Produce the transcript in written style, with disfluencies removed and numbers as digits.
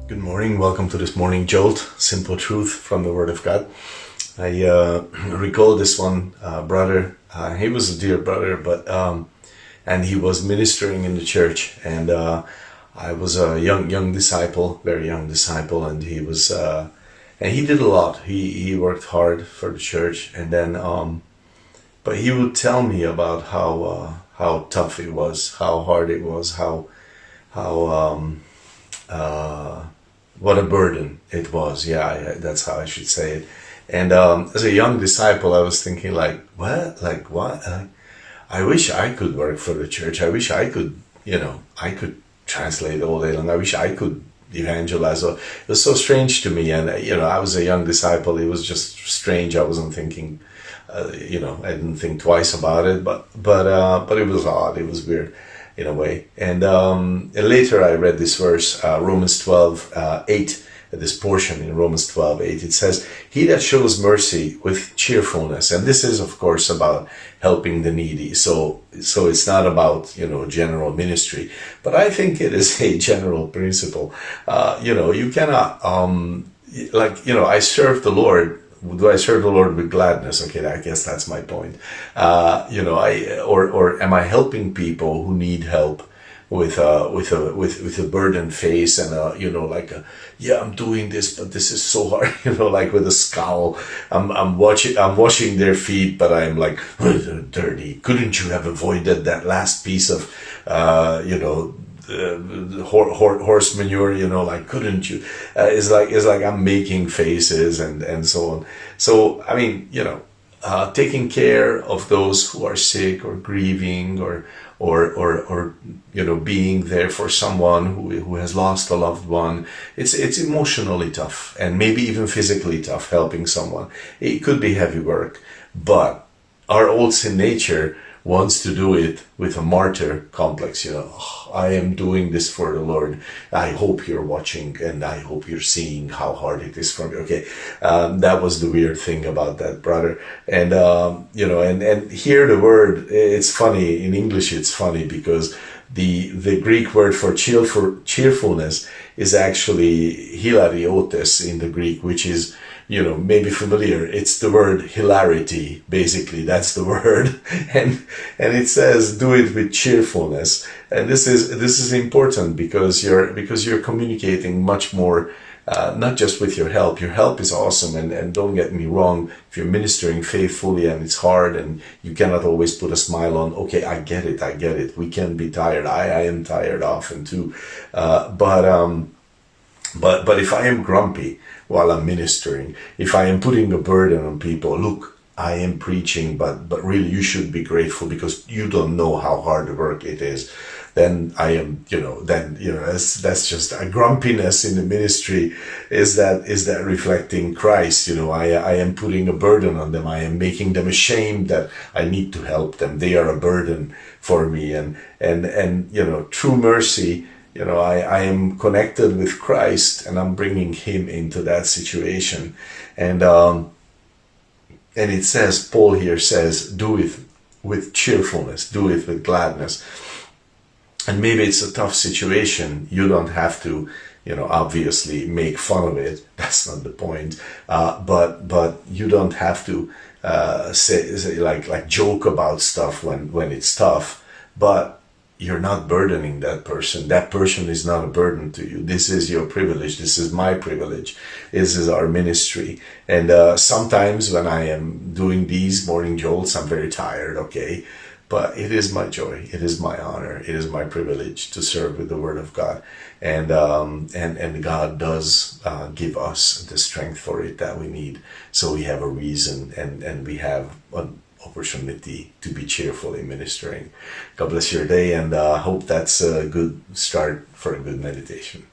Good morning. Welcome to this morning jolt, simple truth from the Word of God. I recall this one brother. He was a dear brother, but and he was ministering in the church, and I was a young disciple, very young disciple, and he was and he did a lot. He worked hard for the church, and then but he would tell me about how tough it was, how hard it was, how what a burden it was. Yeah, that's how I should say it. And as a young disciple, I was thinking like, what? Like what? I wish I could work for the church. I wish I could, I could translate all day long. I wish I could evangelize. So it was so strange to me. And, I was a young disciple. It was just strange. I wasn't thinking, I didn't think twice about it, but it was odd. It was weird in a way. And later I read this verse, Romans 12:8, this portion in Romans 12:8. It says, "He that shows mercy with cheerfulness," and this is of course about helping the needy. So it's not about general ministry, but I think it is a general principle. You cannot I serve the Lord. Do I serve the Lord with gladness? Okay, I guess that's my point. Or am I helping people who need help with a burdened face and I'm doing this, but this is so hard, like with a scowl. I'm washing their feet, but I'm like, oh, they're dirty. Couldn't you have avoided that last piece of horse manure, couldn't you? It's like I'm making faces and so on. So I mean, taking care of those who are sick or grieving or being there for someone who has lost a loved one. It's emotionally tough and maybe even physically tough helping someone. It could be heavy work, but our old sin nature wants to do it with a martyr complex. I am doing this for the Lord. I hope you're watching and I hope you're seeing how hard it is for me. Okay, that was the weird thing about that brother. And and here the word, it's funny in English. It's funny because the Greek word for cheerfulness is actually hilariotes in the Greek, which is maybe familiar. It's the word hilarity, basically. That's the word. And it says, do it with cheerfulness. And this is important because you're communicating much more, not just with your help. Your help is awesome. And don't get me wrong. If you're ministering faithfully and it's hard and you cannot always put a smile on, okay, I get it. We can be tired. I am tired often too. But if I am grumpy while I'm ministering, if I am putting a burden on people, look, I am preaching, but really you should be grateful because you don't know how hard the work it is. Then I am, that's just a grumpiness in the ministry. Is that reflecting Christ? I am putting a burden on them. I am making them ashamed that I need to help them. They are a burden for me. And true mercy, I am connected with Christ and I'm bringing him into that situation. And it says, Paul here says, do it with cheerfulness, do it with gladness. And maybe it's a tough situation. You don't have to, obviously make fun of it. That's not the point. But you don't have to say like joke about stuff when it's tough. But you're not burdening that person. That person is not a burden to you. This is your privilege. This is my privilege. This is our ministry. And sometimes when I am doing these morning jolts, I'm very tired, okay? But it is my joy. It is my honor. It is my privilege to serve with the Word of God. And God does give us the strength for it that we need. So we have a reason and we have an opportunity to be cheerful in ministering. God bless your day, and hope that's a good start for a good meditation.